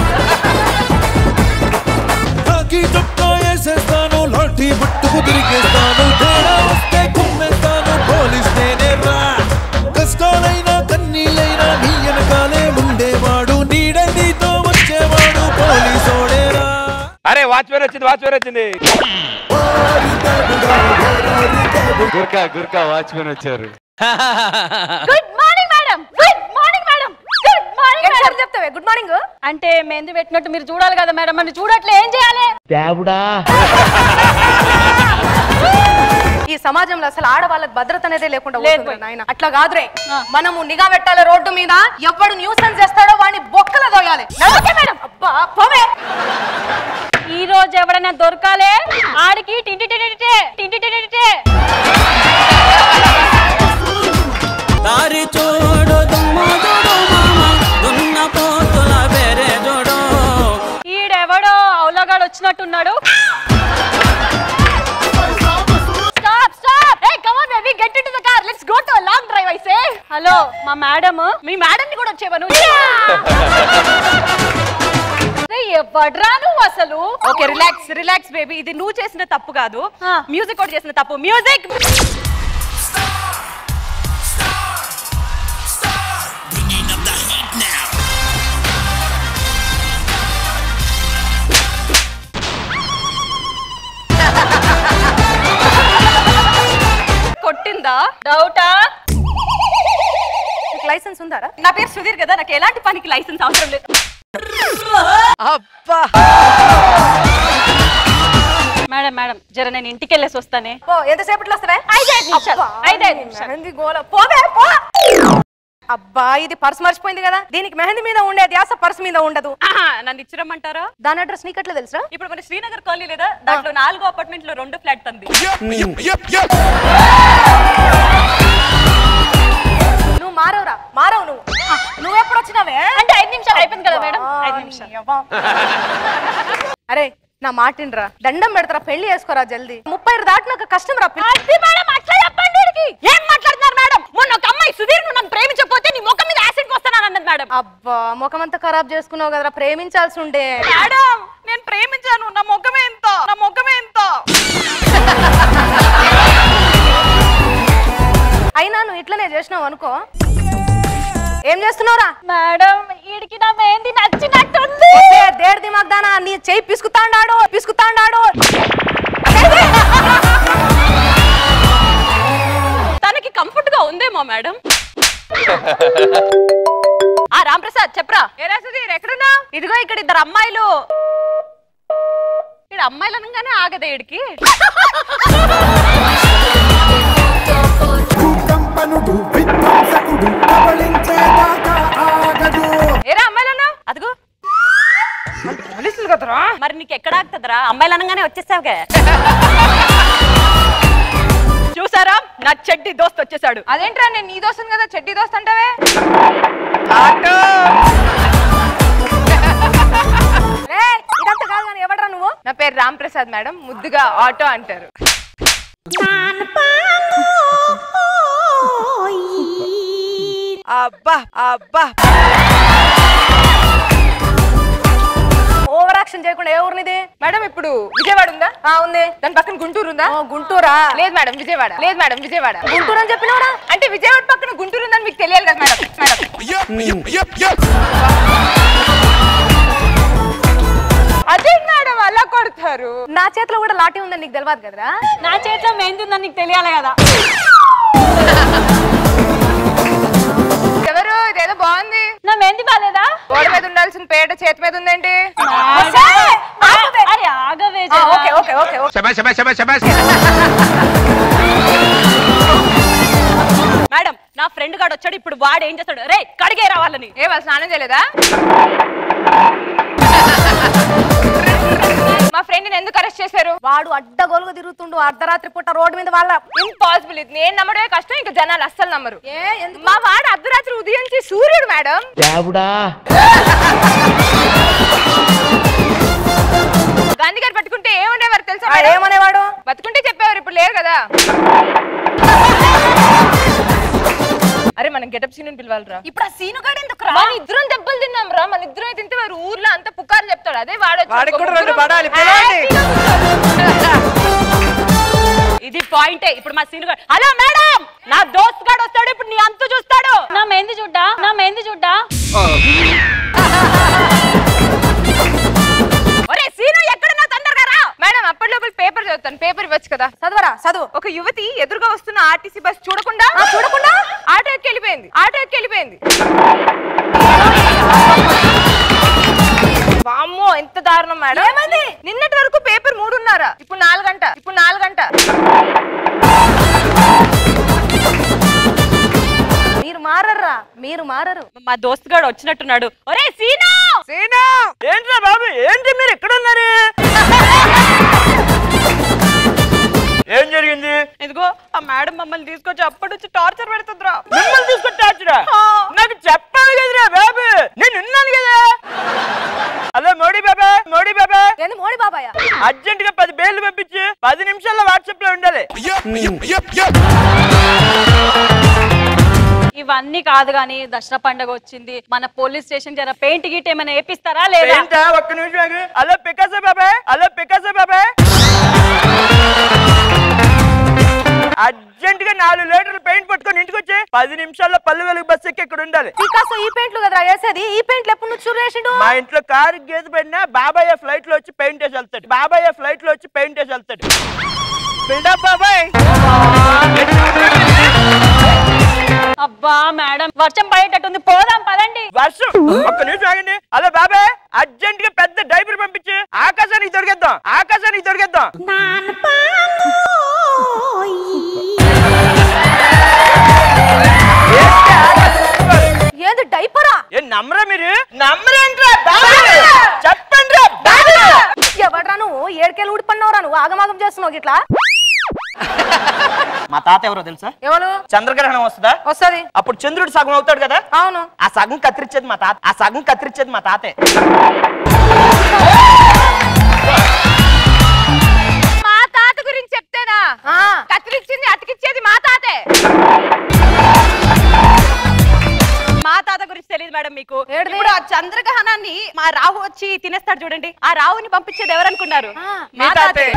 లాఠీ పట్టుకు తిరిగేస్తాను, తేడా వస్తే కుమ్మేస్తాను, పోలీస్ నేనే రా. కష్టాలైనా కన్నీళ్ళైనా నీ వెనకాలే ఉండేవాడు, నీడ నీతో వచ్చేవాడు పోలీసోడేరా. అరే వాచ్మెన్ వచ్చింది. గుర్కా వాచ్మెన్ వచ్చారు. Good morning madam. Good morning madam. Good morning madam. చెప్తావే గుడ్ మార్నింగ్ అంటే మెందు పెట్టినట్టు మీరు చూడాలి కదా మేడం. మరి చూడట్లే ఏం చేయాలి? దేవుడా. ఈ సమాజంలో అసలు ఆడవాళ్ళకి భద్రత అనేది లేకుండా నాయన. అట్లా కాదురే, మనము నిఘా పెట్టాలి రోడ్డు మీద. ఎవడు న్యూసెన్స్ చేస్తాడో వాడిని బొక్కల దోయాలి. అబ్బా పోవే. ఈ రోజు ఎవడైనా దొరకాలే ఆడికి టింటి దారి చూడు దున్న పోతుల వేరే జోడు. ఈడెవడో అవులగాడు వచ్చినట్టున్నాడు. హలో మా మేడం. మీ మేడం ని కూడా వచ్చేవను. ఎవడ్రా నువ్వు అసలు? Okay relax baby. ఇది నువ్వు చేసిన తప్పు కాదు, మ్యూజిక్ కూడా చేసిన తప్పు. మ్యూజిక్. కొట్టిందా? డౌటా? లైసెన్స్ ఉందారా? నా పేరు సుధీర్ కదా, నాకు ఎలాంటి పనికి లైసెన్స్ అవసరం లేదు. అబ్బా మేడం జర నేను ఇంటికి వెళ్ళేసి వస్తానే. ఎంతసేపట్లో వస్తావే? 5 నిమిషాలు. అబ్బా ఇది పర్స్ మర్చిపోయింది కదా. దీనికి మెహందీ మీద ఉండే ధ్యాస పర్స్ మీద ఉండదు. నన్ను ఇచ్చిరమ్మంటారా? దాని అడ్రస్ నీకట్లా తెలుసా? ఇప్పుడు మన శ్రీనగర్ కాలనీ లేదా, దాంట్లో 4వ అపార్ట్మెంట్ లో 2 ఫ్లాట్ అంది. నువ్వు మారవు నువ్వెప్పుడు వచ్చినావే? అంటే 5 నిమిషాలు అయిపోయింది కదా మేడం. 5 నిమిషాలు. అరే నా మాటినరా, దండం పెడతారా, పెళ్లి చేసుకోరా జల్దీ. 30 దాటినాక కష్టం రా. ఏం మాట్లాడుతున్నారు మేడం? మొన్న ఒక అమ్మాయి సుధీర్ నన్ను ప్రేమించకపోతే నీ ముఖం మీద యాసిడ్ పోస్తానని అన్నది మేడం. అబ్బా ముఖం అంతా ఖరాబ్ చేసుకున్నావు కదరా, ప్రేమించాల్సి ఉండే. మేడం నేను ప్రేమించాను, నా ముఖమే ఎంత. రోజైనా నువ్వు ఇట్లనే చేసినావు అనుకో. ఏం చేస్తున్నావురా? మేడం ఈడికి నా మెహందీ నచ్చినట్టుంది. దేడి దిమాగ్దానా నీ చెయ్యి పిసుకుతాండాడు. తనకి కంఫర్ట్ గా ఉందేమో మేడం. ఆ రాంప్రసాద్ చెప్పరా. ఏరా సుధీర్ ఎక్కడున్నా? ఇదిగో ఇక్కడ ఇద్దరు అమ్మాయిలు. ఇక్కడ అమ్మాయిలు అనగానే ఆగదే ఇడికి. ఏరా అమ్మాయిలన్నా? అదిగో పోలీసులు కదరా. మరి నీకు ఎక్కడ ఆగుతుందిరా? అమ్మాయిలు అనగానే వచ్చేసావుగా. చూసారా నా చెడ్డి దోస్త్ వచ్చేసాడు. అదేంట్రా నేను నీ దోస్తను కదా చెడ్డి దోస్త్ అంటావే? ఇదంతా కాదు కానీ ఎవడరా నువ్వు? నా పేరు రామ్ ప్రసాద్ మేడం, ముద్దుగా ఆటో అంటారు. అబ్బా అబ్బా ఓవర్ యాక్షన్ చేయకుండా. ఏ ఊరినిది మేడం? ఇప్పుడు విజయవాడ ఉందా? ఉంది. దాని పక్కన గుంటూరు ఉందా? గుంటూరా? లేదు మేడం విజయవాడ. లేదు మేడం విజయవాడ. గుంటూరు అని చెప్పినవరా? అంటే విజయవాడ పక్కన గుంటూరు ఉందని మీకు తెలియాలి కదా మేడం. అదే మేడం అలా కొడతారు. నా చేతిలో కూడా లాఠీ ఉందని నీకు తెలియదు కదరా? నా చేతిలో మెహందీ ఉందని నీకు తెలియాలి కదా. ఎవరు? ఇదేదో బాగుంది. నా మెహందీ బాలేదా? గోడ మీద ఉండాల్సిన పేట చేతి మీద ఉందేంటి? ఆగవే. Okay okay okay. మేడం నా ఫ్రెండ్ గాడు వచ్చాడు. ఇప్పుడు వాడు ఏం చేస్తాడు? రే కడిగే రావాలని. ఏ వాళ్ళు స్నానం చేయలేదా? మా ఫ్రెండ్ ని ఎందుకు అరెస్ట్ చేశారు? వాడు అడ్డగోలుగా తిరుగుతుండు అర్ధరాత్రి పూట రోడ్డు మీద. వాళ్ళ ఇంపాసిబుల్. ఇది నేను నమ్మడమే కష్టం, ఇంకా జనాలు అస్సలు నమ్మరు. మా వాడు అర్ధరాత్రి ఉదయించి సూర్యుడు మేడం. గాంధీ గారు పట్టుకుంటే ఏమనేవారు తెలుసా? ఏమనేవాడు? బతుకుంటే చెప్పేవారు, ఇప్పుడు లేరు కదా. అరే మనం గెటప్ సీన్ పిలవాలరా. ఇప్పుడు ఆ సీను గాడు ఎందుకు రా? మన ఇద్దరం దెబ్బలు తిన్నాం రా. మన ఇద్దరం తింటే వారు ఊర్లో అంతా పుకారు చెప్తాడు. అదే ఇది పాయింటే. ఇప్పుడు మా సీను గాడు హలో మేడం నా దోస్త్ గాడు వస్తాడు. ఇప్పుడు నీ అంతు చూస్తాడు. నా మెహందీ చూడ్డా. ఒరే సీను ఎక్కడున్నా తొందరగా రా. మేడం అప్పటిలోపల పేపర్ చదువుతాను. పేపర్ ఇవ్వచ్చు కదా. చదువురా చదువు. ఒక యువతి ఎదురుగా వస్తున్న ఆర్టీసీ బస్ చూడకుండా ఆటో ఎక్కి వెళ్ళిపోయింది. వామ్మో ఎంత దారుణం మేడం. ఏమైంది? నిన్నటి వరకు పేపర్ 3:30, ఇప్పుడు 4 గంట. మీరు మారరు. మా దోస్త్ గాడు వచ్చినట్టున్నాడు. ఒరే సీను. ఏంట్రా బాబు? ఏంటి మీరు ఎక్కడ ఉన్నారు? ఏం జరిగింది? ఇదిగో ఆ మేడం మమ్మల్ని తీసుకొచ్చి అప్పటి నుంచి టార్చర్ పెడుతుందిరా. మిమ్మల్ని తీసుకొచ్చి టార్చరా? నాకు చెప్పాలి కదరా బాబు, నేను ఉన్నాను కదా. హలో మోడీ బాబా. ఏంది మోడీ బాబాయ్? అర్జెంట్ గా 10 బేర్లు పంపించి 10 నిమిషాల్లో వాట్సాప్ లో ఉండాలి. ఇవన్నీ కాదు గానీ దసరా పండుగ వచ్చింది. మన పోలీస్ స్టేషన్ జర పెయింట్ గీట్ ఏమైనా వేపిస్తారా లేదా? ఒక్క నిమిషం. హలో పికాసో బాబాయ్. అర్జెంట్ గా 4 లీటర్లు పెయింట్ పట్టుకొని ఇంటికి వచ్చి 10 నిమిషాల్లో పళ్ళు వెలుగు బస్సు ఎక్కి ఇక్కడ ఉండాలి. పికాసో ఈ పెయింట్లు కదా వేసేది. ఈ పెయింట్లు ఎప్పుడు నుంచి చూరు వేసిండు? మా ఇంట్లో కారు గేదె పడినా బాబాయ్ ఫ్లైట్ లో వచ్చి పెయింట్ వేసి వెళ్తాడు. బిల్డప్ బాబాయ్. అబ్బా మేడం వర్షం పడేటట్టుంది, పోదాం పదండి. వర్షం? ఒక్క నిమిషం ఆగండి. హలో బాబాయ్ అర్జెంట్ గా పెద్ద డైపర్ పంపించి ఆకాశానికి దొరికేద్దాం. ఏది డైపరా? ఏం నమ్మరా మీరు? నమ్మరేంట్రా? చెప్పండి. ఎవడ్రా నువ్వు? 7 కేలు ఊడిపడినవరా నువ్వు? ఆగమాగం చేస్తున్నావు ఇట్లా. మా తాత ఎవరో తెలుసా? ఎవరు? చంద్రగ్రహణం వస్తది. అప్పుడు చంద్రుడు సగం అవుతాడు కదా. అవును. ఆ సగం కత్తిరించేది మా తాతే. మా తాత గురించి చెప్తేనా? కత్తిరించింది అతికిచ్చేది మా తాతే. మా తాత గురించి తెలియదు మేడం మీకు? ఇప్పుడు ఆ చంద్రగ్రహణాన్ని మా రాహు వచ్చి తినేస్తాడు చూడండి. ఆ రాహుని పంపించేది ఎవరనుకున్నారు? మా తాతే.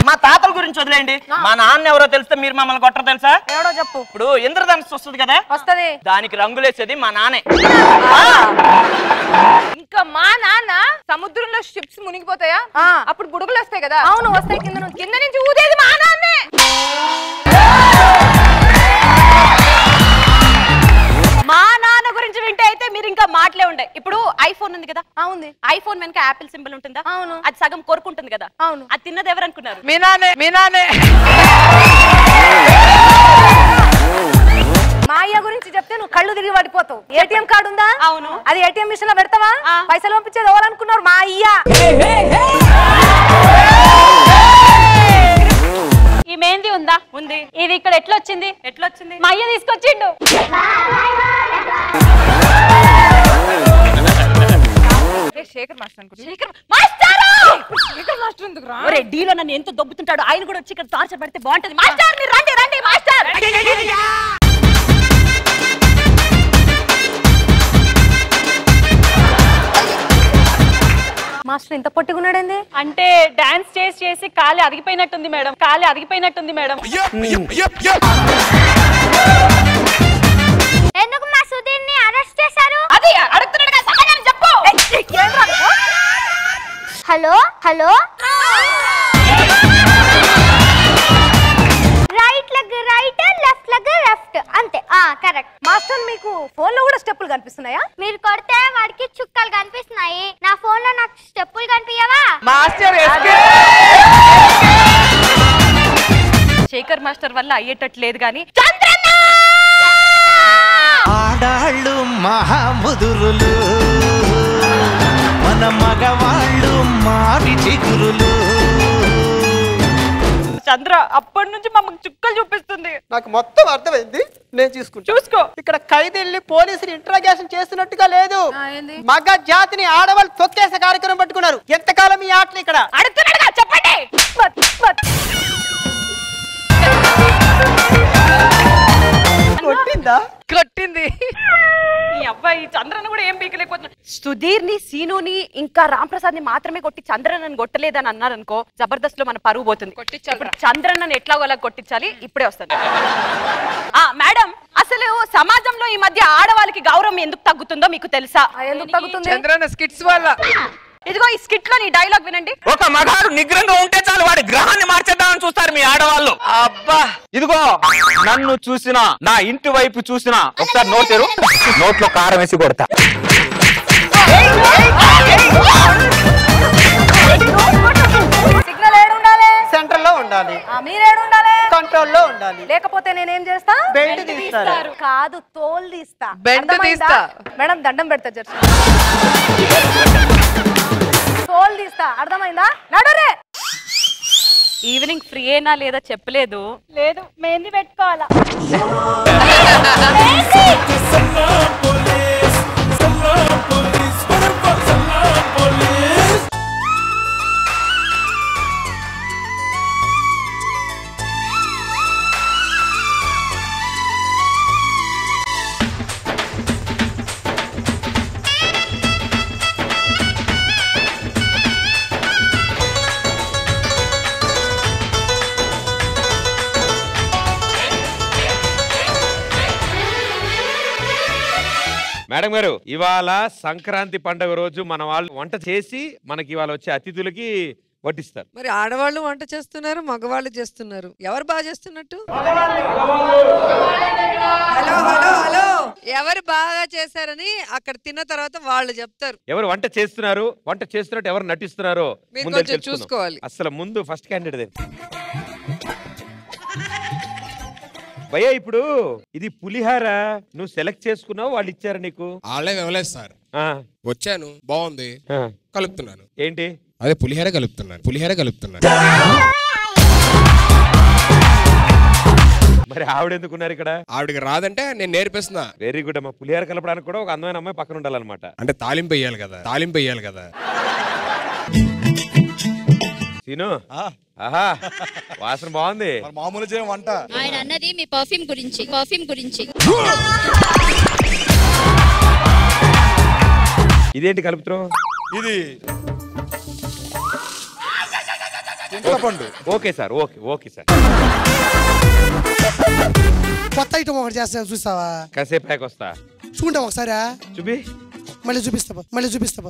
మా తాతల గురించి వదిలేయండి. మా నాన్న ఎవరో తెలిస్తే మీరు మమ్మల్ని కొట్టరు తెలుసా? ఎవడో చెప్పు. ఇప్పుడు ఇంద్రధనుస్సు వస్తుంది కదా, వస్తది. దానికి రంగులేసేది మా నాన్నే. ఇంకా మా నాన్న సముద్రంలో షిప్స్ మునిగిపోతాయా, అప్పుడు బుడుగులు వస్తాయి కదా. అవును వస్తాయి. కింద నుంచి ఊదేది మా నాన్నే. మా నాన్న గురించి వింటే అయితే మీరు ఇంకా మాటలే ఉండే. ఇప్పుడు ఐఫోన్ ఉంది కదా, అవును. ఐఫోన్ వెనక యాపిల్ సింబల్ ఉంటుందా? అవును. అది సగం కొరుకుంటుంది కదా, అవును. అది తిన్నది ఎవరు అనుకున్నారు? మీ నాన్నే. మా అయ్య గురించి చెప్తే నువ్వు కళ్ళు తిరిగి పడిపోతావు. ఏటీఎం కార్డు ఉందా? అవును. అది ఏటీఎం మిషన్ లో పెడతావా? పైసలు పంపించేది ఎవరనుకున్నారు? మా అయ్య. ఈ మెహందీ ఉందా? ఉంది. ఇది ఇక్కడ ఎట్లా వచ్చింది? మా అయ్య తీసుకొచ్చిండు. శేఖర్ మాస్టర్ డీలో నన్ను ఎంత దొబ్బుతుంటాడు. ఆయన కూడా వచ్చి ఇక్కడ టార్చర్ పడితే బాగుంటది. మాస్టర్ మీరు రండి రండి మాస్టర్. మాస్టర్ ఇంత పొట్టుకున్నాడండి? అంటే డాన్స్ చేసి కాలి అదిగిపోయినట్టుంది మేడం. ఎందుకు మా సుధీర్ని అరెస్ట్ చేశారు? అది అడుగుతున్నాడు కదా, సమాధానం చెప్పు. Hello right leg right, left leg left, అంతే. కరెక్ట్. మాస్టర్ మీకు ఫోన్ లో కూడా స్టెప్పులు కనిపిస్తున్నాయా? మీరు కొడితే వాడికి చుక్కలు కనిపిస్తున్నాయి. నా ఫోన్ లో నాకు స్టెప్పులు కనిపించవా? మాస్టర్ శేఖర్ మాస్టర్ వల్ల అయ్యేటట్లేదు గాని ఆడాళ్ళు మహాముదురులు, మన మగవాళ్ళు మావి చిగురులు. చంద్ర అప్పటి నుంచి మమ్మల్ని చుక్కలు చూపిస్తుంది. నాకు మొత్తం అర్థమైంది, నేను చూసుకో. ఇక్కడ ఖైదీల్ని పోలీసులు ఇంట్రాగేషన్ చేస్తున్నట్టుగా లేదు. మగ జాతిని ఆడవాళ్ళు తొక్కేసే కార్యక్రమం పట్టుకున్నారు. ఎంతకాలం ఈ ఆటలు ఇక్కడ? అడుగుతున్నాడుగా చెప్పండి. కొట్టింది. ఈ అబ్బాయి చంద్రను కూడా ఏం పీకలేకపోతున్నాడు. సుధీర్ని, సీనుని ఇంకా రామ్ ప్రసాద్ ని మాత్రమే కొట్టి చంద్రనని కొట్టలేదని అన్నారు అనుకో, జబర్దస్త్ లో మన పరువు పోతుంది. చంద్రనని ఎట్లాగోలా కొట్టించాలి. ఇప్పుడే వస్తాను. మేడం, అసలు సమాజంలో ఈ మధ్య ఆడవాళ్ళకి గౌరవం ఎందుకు తగ్గుతుందో మీకు తెలుసా? ఎందుకు తగ్గుతుంది? చంద్రన్న స్కిట్స్ వల్ల. ఇదిగో ఈ స్కిట్ లో నీ డైలాగ్ వినండి. ఒక మగాడు నిగ్రహంగా ఉంటే చాలు, వాడి గ్రహాన్ని మార్చేద్దామని చూస్తారు మీ ఆడవాళ్ళు. అబ్బా, ఇదిగో నన్ను చూసినా, నా ఇంటి వైపు చూసినా ఒకసారి నోట్ తెరు, నోట్లో కారం వేసి కొడతా. సిగ్నల్ ఏడు ఉండాలి? సెంటర్ లో ఉండాలి. మీరేడు ఉండాలి? కంట్రోల్ లో ఉండాలి. లేకపోతే నేనేం చేస్తా? బెల్ట్ తీస్తారు. కాదు, తోలు తీస్తా. బెల్ట్ తీస్తా. మేడం దండం పెడతా జర్సి. తోలు తీస్తా, అర్థమైందా? నడురే. ఈవినింగ్ ఫ్రీ అయినా లేదా చెప్పలేదు. లేదు, మెహందీ పెట్టుకోవాలా? మేడం గారు, ఇవాళ సంక్రాంతి పండుగ రోజు మన వాళ్ళు వంట చేసి మనకి ఇవాళ వచ్చే అతిథులకి వడ్డిస్తారు. మరి ఆడవాళ్ళు వంట చేస్తున్నారు, మగవాళ్ళు చేస్తున్నారు. ఎవరు బాగా చేస్తున్నట్టు? హలో హలో హలో, ఎవరు బాగా చేశారని అక్కడ తిన్న తర్వాత వాళ్ళు చెప్తారు. ఎవరు వంట చేస్తున్నట్టు ఎవరు నటిస్తున్నారో మీరు ముందే కొంచెం చూసుకోవాలి. అసలు ముందు ఫస్ట్ క్యాండిడేట్ భయ్యా. ఇప్పుడు ఇది పులిహార నువ్వు సెలెక్ట్ చేసుకున్నావు, వాళ్ళు ఇచ్చారు నీకు? వాళ్ళే ఇవ్వలేదు సార్. వచ్చాను, బాగుంది, కలుపుతున్నాను. ఏంటి? అదే పులిహార కలుపుతున్నాను. మరి ఆవిడ ఎందుకున్నారు ఇక్కడ? ఆవిడకి రాదంటే నేను నేర్పిస్తున్నా. వెరీ గుడ్ అమ్మా. పులిహార కలపడానికి కూడా ఒక అందమైన అమ్మాయి పక్కన ఉండాలన్నమాట. అంటే తాలింపు వేయాలి కదా. సీను, ఆహా, వాసన బాగుంది. మామూలు వంట. ఆయన అన్నది మీ పర్ఫ్యూమ్ గురించి. ఇదేంటి కలుపుతున్నావు? ఇది చింతపండు. Okay sir, okay okay sir. కొత్త ఐటమ్ ఒకటి చేస్తాను చూస్తావా? కాసేపు ప్యాక్ వస్తా. చూడండి ఒకసారి. చూపి. మళ్ళీ చూపిస్తా.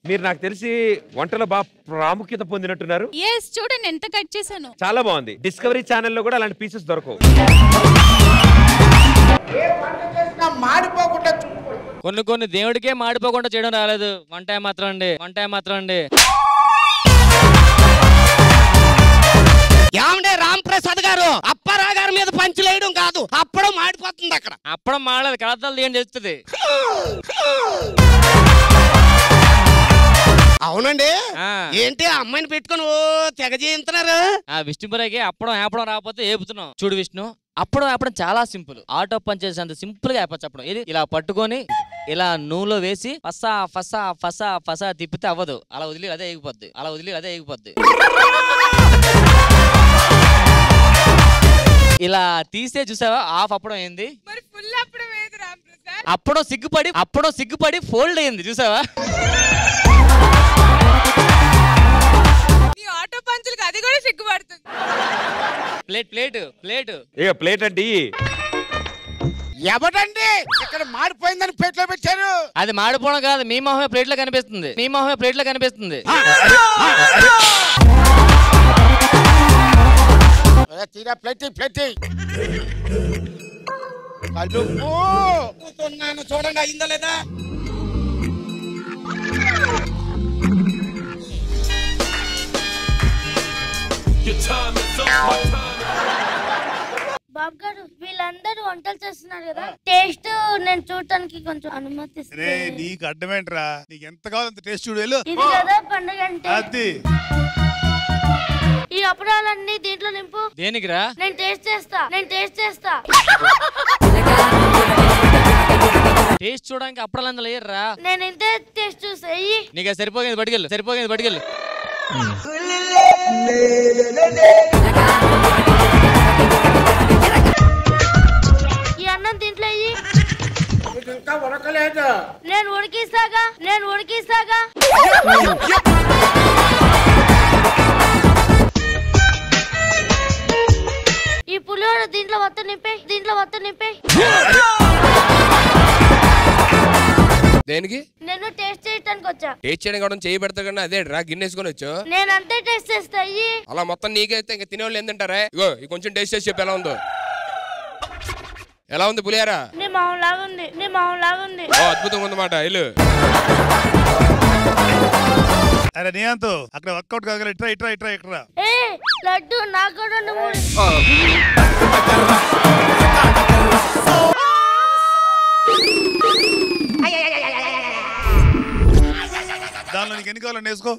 మీరు నాకు తెలిసి వంటలో బాగా ప్రాముఖ్యత పొందినట్టున్నారు. చూడండి ఎంత కట్ చేశాను. చాలా బాగుంది. డిస్కవరీ ఛానల్లో కూడా అలాంటి పీసెస్ దొరకవు. కొన్ని దేవుడికే మాడిపోకుండా చేయడం రాలేదు. వన్ టైం మాత్రం అండి. ఏమండే రాంప్రసాద్ గారు, అప్పారా గారి మీద పంచులేయడం కాదు, అప్పడం మాడిపోతుంది అక్కడ. అప్పడం మాడలేదు, కలతలు ఏం చేస్తుంది. అవునండి. ఏంటి అమ్మాయిని పెట్టుకుని ఓ తెగ చేయించున్నారు. ఆ విష్ణుపురకి అప్పడం రాకపోతే ఏపుతున్నాం. చూడు విష్ణు, అప్పడం చాలా సింపుల్. ఆటో పని చేసేంత సింపుల్ గా అయిపోవచ్చు. అప్పడం ఇది ఇలా పట్టుకొని ఇలా నూనెలో వేసి ఫసా ఫసా ఫసా ఫసా తిప్పితే అవ్వదు. అలా వదిలి అదే ఎగిపోద్ది. ఇలా తీస్తే చూసావా హాఫ్ అప్పడం ఏంది. అప్పడం సిగ్గుపడి ఫోల్డ్ అయింది చూసావా. ఆటో పంచులకు అది కూడా సిగ్గుపడుతుంది. ప్లేట్ అంటే ఎవడండి ఇక్కడ మాడిపోయిందని ప్లేట్లో పెట్టారు? అది మాడిపోవడం కాదు, మీ మొహమే ప్లేట్ లో కనిపిస్తుంది. తీరా ప్లేట్ చూడండి, అయిందా లేదా? బాబు గారు వీళ్ళందరూ వంటలు చేస్తున్నారు కదా, టేస్ట్ నేను చూడటానికి కొంచెం అనుమతిస్తే. నీకు అడ్డమేంట్రా, నీకు ఎంత కావాలో అంత టేస్ట్ చూడు. ఇది కదా పండుగ అంటే. అది ఈ అప్పడాలన్నీ దీంట్లో నింపు. దేనికిరా? నేను టేస్ట్ చేస్తా. టేస్ట్ చూడడానికి అప్పడాలు అందులో వేయర్రా. నేను ఇంతే టేస్ట్ చూసేయి. నీకు సరిపోయింది పట్టుకెళ్ళు. ఈ అన్నం దీంట్లో అయ్యి. ఇంకా ఉడకలేదు. నేను ఉడికిస్తాగా. ఈ పులిహోర దీంట్లో మొత్తం నింపే. దేనికి? నేను టేస్ట్ చేయడానికి వచ్చా. టేస్ట్ చేయడం కూడా చేయి పెడతా కన్నా అదే రా గిన్నెసుకొని వచ్చు. నేను అంతే టేస్ట్ చేస్తా. అలా మొత్తం నీకైతే ఇంకా తినేవాళ్ళు ఏం తింటారా? ఇగో ఈ కొంచెం టేస్ట్ చేసి చెప్పు ఎలా ఉంది పులిహారా? నీ మొహం లాగుంది. ఓ అద్భుతంగా ఉందన్నమాట. ఇల్లు అరే నీయంతో అక్కడ వర్కౌట్ కాగల. ఇట్రా ఇక్కడ లడ్డు నాకు కూడా నువ్వు. దానిలో నీకు ఎన్ని కావాలని వేసుకో.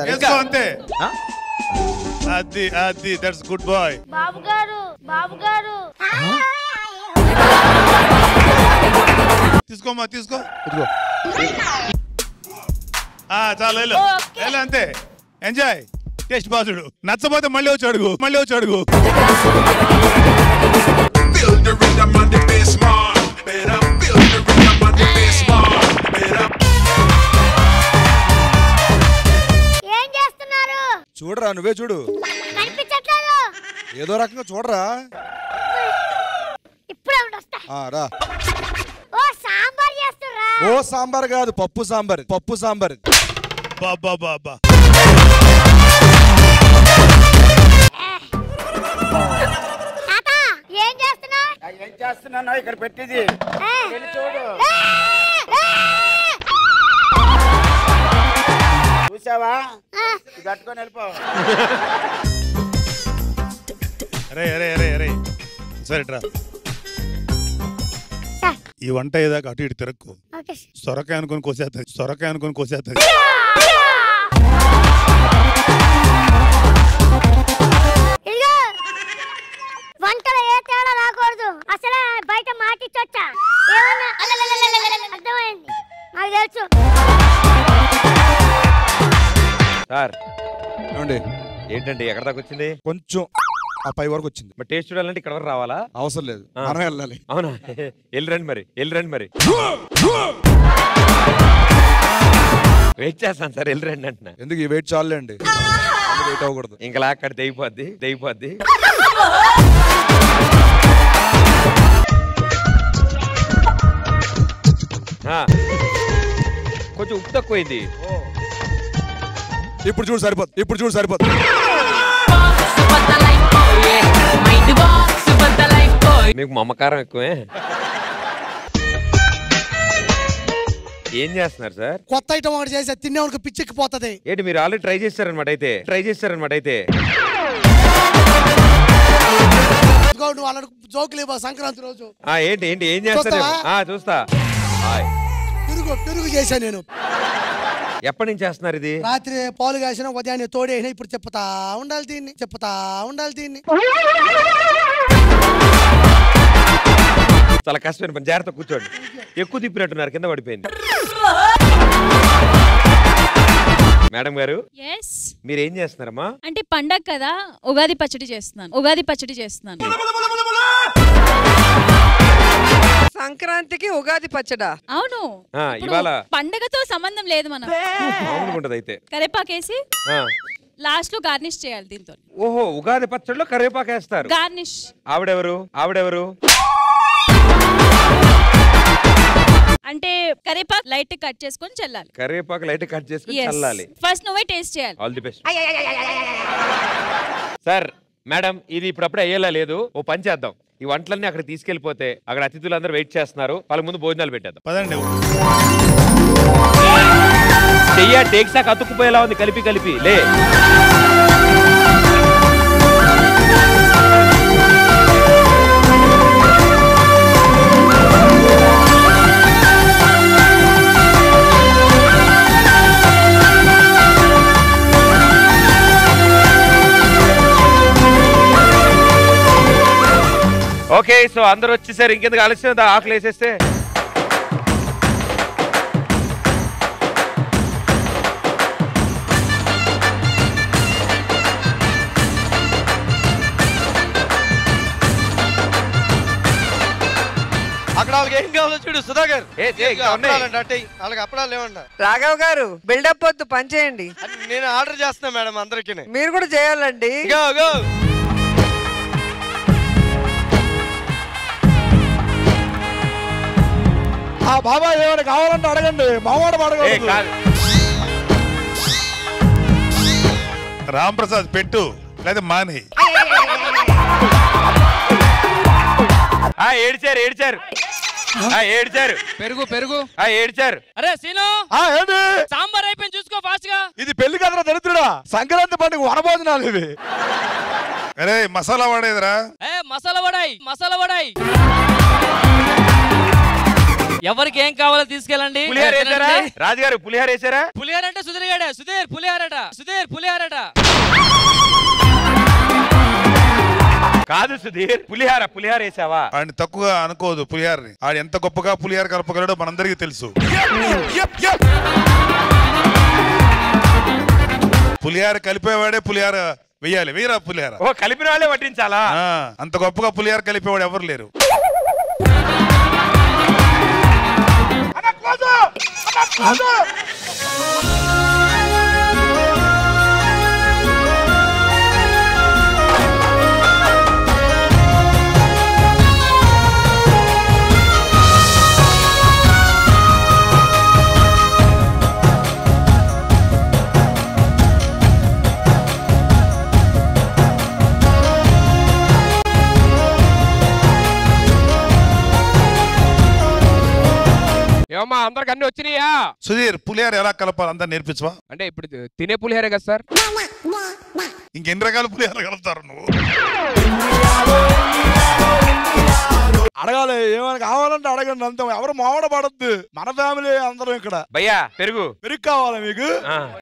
వేసుకో అంతే. అది దట్స్ గుడ్ బాయ్. బాబు గారు తీసుకో. చాలా అంతే. ఎంజాయ్. టేస్ట్ బాసుడు. నచ్చపోతే మళ్ళీ వచ్చి అడుగు. ఏం చేస్తున్నారు? చూడరా, నువ్వే చూడు. కనిపించట్లేదు. ఏదో రకంగా చూడరా. ఇప్పుడే వస్తా. రా. ఓ సాంబార్ చేస్తురా? ఓ సాంబార్ కాదు, పప్పు సాంబార్. బాబా ఏం చేస్తున్నా? ఇక్కడ పెట్టింది చూడు. చూసావా? కట్టుకొని వెళ్ళిపో. అరే సరే రా. ఈ వంట ఏదాకా అటు ఇటు తిరక్కు. సొరకాయ అనుకొని కోసేస్తుంది. వంటలో ఏ తేడా రాకూడదు. అసలు బయట మాటిచ్చొచ్చా అర్థమైంది నాకు తెలుసు. సార్ ఏంటండి ఎక్కడ దాకా వచ్చింది? కొంచెం ఆ పై వరకు వచ్చింది. మరి టేస్ట్ చూడాలంటే ఇక్కడ వరకు రావాలా? అవసరం లేదు, మనం వెళ్ళాలి. అవునా? వెళ్ళరండి మరి. వెయిట్ చేస్తాను సార్ వెళ్ళరండి అంటున్నా. ఎందుకు ఈ వెయిట్ చాలండి, వెయిట్ అవ్వకూడదు. ఇంకా అక్కడ తెగిపోద్ది. కొంచెం ఉప్పు తక్కువైంది. ఇప్పుడు చూడు సరిపోద్ది. మీకు మమకారం ఎక్కువే. ఏం చేస్తున్నారు సార్? కొత్త ఐటమ్ ఒకటి చేసి తినేవాడికి పిచ్చెక్కిపోతుంది. ఏంటి మీరు ఆల్రెడీ ట్రై చేస్తారనమాట అయితే? నువ్వు అలా జోకులు సంక్రాంతి రోజు ఏంటి ఏం చేస్తారు? చూస్తా. పెరుగు చేశాను నేను. ఎప్పటి నుంచి చేస్తున్నారు ఇది? రాత్రి పాలు కాసిన ఉదయాన్నే తోడేసిన. ఇప్పుడు చెప్తా ఉండాలి దీన్ని. చాలా కష్టమైన పని. జాగ్రత్త కూర్చోండి. ఎక్కువ తిప్పినట్టున్నారు, కింద పడిపోయింది. మేడం గారు మీరు ఏం చేస్తున్నారమ్మా? అంటే పండగ కదా, ఉగాది పచ్చడి చేస్తున్నాను. సంక్రాంతికి ఉగాది పచ్చడా? అవును. ఇవాళ పండగతో సంబంధం లేదు. మనం అయితే కరేపాకేసి లాస్ట్ లో గార్నిష్ చేయాలి దీంతో. ఓహో, ఉగాది పచ్చడిలో కరివేపాకు వేస్తారు. గార్నిష్. ఆవిడెవరు? అంటే కరేపాకు లైట్ కట్ చేసుకొని చల్లాలి. చల్లాలి. ఫస్ట్ నువ్వే టేస్ట్ చేయాలి. All the best. Sir madam ఇది ఇప్పుడప్పుడే అయ్యేలా లేదు. ఓ పని చేద్దాం, ఈ వంటలన్నీ అక్కడ తీసుకెళ్లిపోతే అక్కడ అతిథులందరూ వెయిట్ చేస్తున్నారు, వాళ్ళ ముందు భోజనాలు పెట్టేద్దాం. పదండి. చెయ్య టేక్సాక్ అతుక్కుపోయేలా ఉంది కలిపి లే. ఓకే, సో అందరూ వచ్చేసారు. ఇంకెందుకు ఆలస్యం, ఆకులు వేసేస్తే. అక్కడ వాళ్ళకి ఏం కావాలో చూడు సుధాకర్. వాళ్ళకి అప్పడాలు లేవండి. రాఘవ్ గారు బిల్డప్ వద్దు, పని చేయండి. నేను ఆర్డర్ చేస్తున్నా మేడం అందరికి. మీరు కూడా చేయాలండి. బాబాయ్ ఏమైనా కావాలంటే అడగండి, మావాడు అడగండి. రామ్ ప్రసాద్ పెట్టు లేదా మాని. ఏడ్చారు. పెరుగు ఏడ్చారు. అరే సీను, ఏంటి సాంబార్ అయిపోయింది, చూసుకో ఫాస్ట్ గా. ఇది పెళ్లి కదరా దరిద్రుడా, సంక్రాంతి పండుగ వనభోజనాలు ఇవి. అరే మసాలా వాడేదిరా. మసాలా వడాయి. ఎవరికి ఏం కావాలో తీసుకెళ్ళండి. రాజుగారు పులిహార వేసారా? పులిహార అంటే సుధీర్ పులిహారట. కాదు సుధీర్, పులిహార వేసావా? ఆయన తక్కువగా అనుకోదు పులిహారని. ఆడు ఎంత గొప్పగా పులిహార కలపగలడో మనందరికీ తెలుసు. పులిహార కలిపేవాడే పులిహార వెయ్యాలి. వేయరా పులిహార. కలిపిన వాళ్ళే వడ్డించాలా? అంత గొప్పగా పులిహార కలిపేవాడు ఎవరు లేరు. ఏమమ్మా అందరికి అన్ని వచ్చినాయా? సుధీర్ పులిహార ఎలా కలపాలి అంతా నేర్పించవా? అంటే ఇప్పుడు తినే పులిహారే కదా సార్. ఇంకెన్ని రకాల పులిహార కలుపుతారు నువ్వు? అడగాలి, ఏమైనా కావాలంటే అడగండి అంత. ఎవరు మామిడ పడద్దు, మన ఫ్యామిలీ అందరం ఇక్కడ. భయ్యా పెరుగు కావాలా మీకు?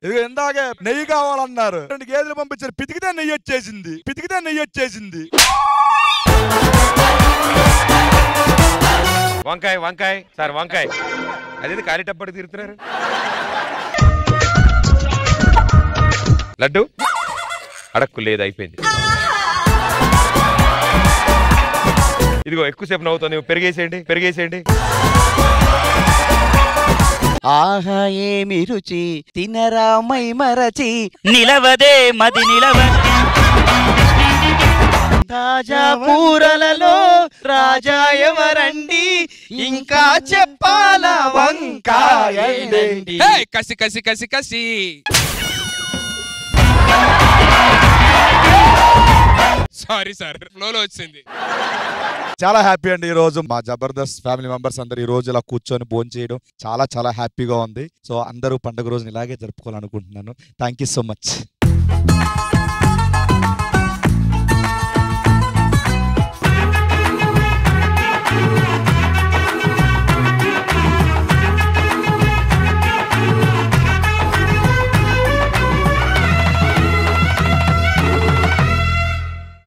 ఇది ఇందాకే నెయ్యి కావాలన్నారు, 2 గేదెలు పంపించారు. పితికితే నెయ్యి వచ్చేసింది. వంకాయ సార్, వంకాయ. అదేది కాలిటప్పటి తిరుగుతున్నారు. లడ్డు అడక్కు లేదు, అయిపోయింది. ఇదిగో ఎక్కువసేపు నవ్వుతుంది. పెరిగేసేయండి. ఆహా ఏమి రుచి తినరా మై మరచి నిలవదే మది నిలవ తాజా కూరలలో రాజా ఎవరండి ఇంకా చెప్పాల వంకాయండి. హే, కసి కసి కసి కసి సారీ సార్ ఫ్లోలో వచ్చింది. చాలా హ్యాపీ అండి ఈ రోజు మా జబర్దస్త్ ఫ్యామిలీ మెంబర్స్ అందరు ఈ రోజు ఇలా కూర్చొని భోజనం చేయడం చాలా చాలా హ్యాపీగా ఉంది. సో అందరూ పండుగ రోజున ఇలాగే జరుపుకోవాలనుకుంటున్నాను. Thank you so much.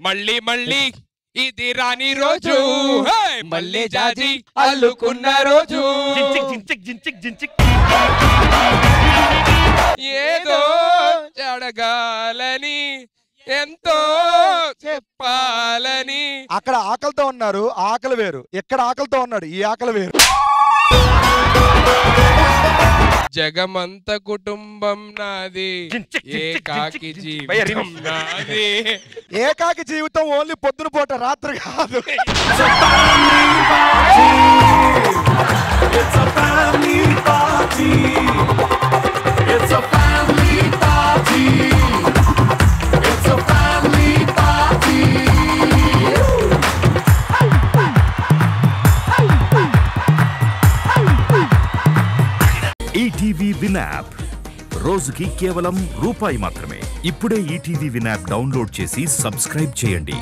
మళ్ళీ మళ్ళీ ఇది రాని రోజు, మళ్ళీ జాజి అల్లుకున్న రోజు, ఏదో జడగాలని ఎంతో చెప్పాలని. అక్కడ ఆకలితో ఉన్నారు, ఆకలి వేరు. ఎక్కడ ఆకలితో ఉన్నాడు, ఈ ఆకలి వేరు. జగమంత కుటుంబం నాది, ఏకాకి జీవితం నాది. ఏకాకి జీవితం ఓన్లీ పొద్దున పూట, రాత్రి కాదు. ఈటీవీ విన్ యాప్ రోజుకి కేవలం రూపాయి మాత్రమే. ఇప్పుడే ఈటీవీ విన్ యాప్ డౌన్లోడ్ చేసి సబ్స్క్రైబ్ చేయండి.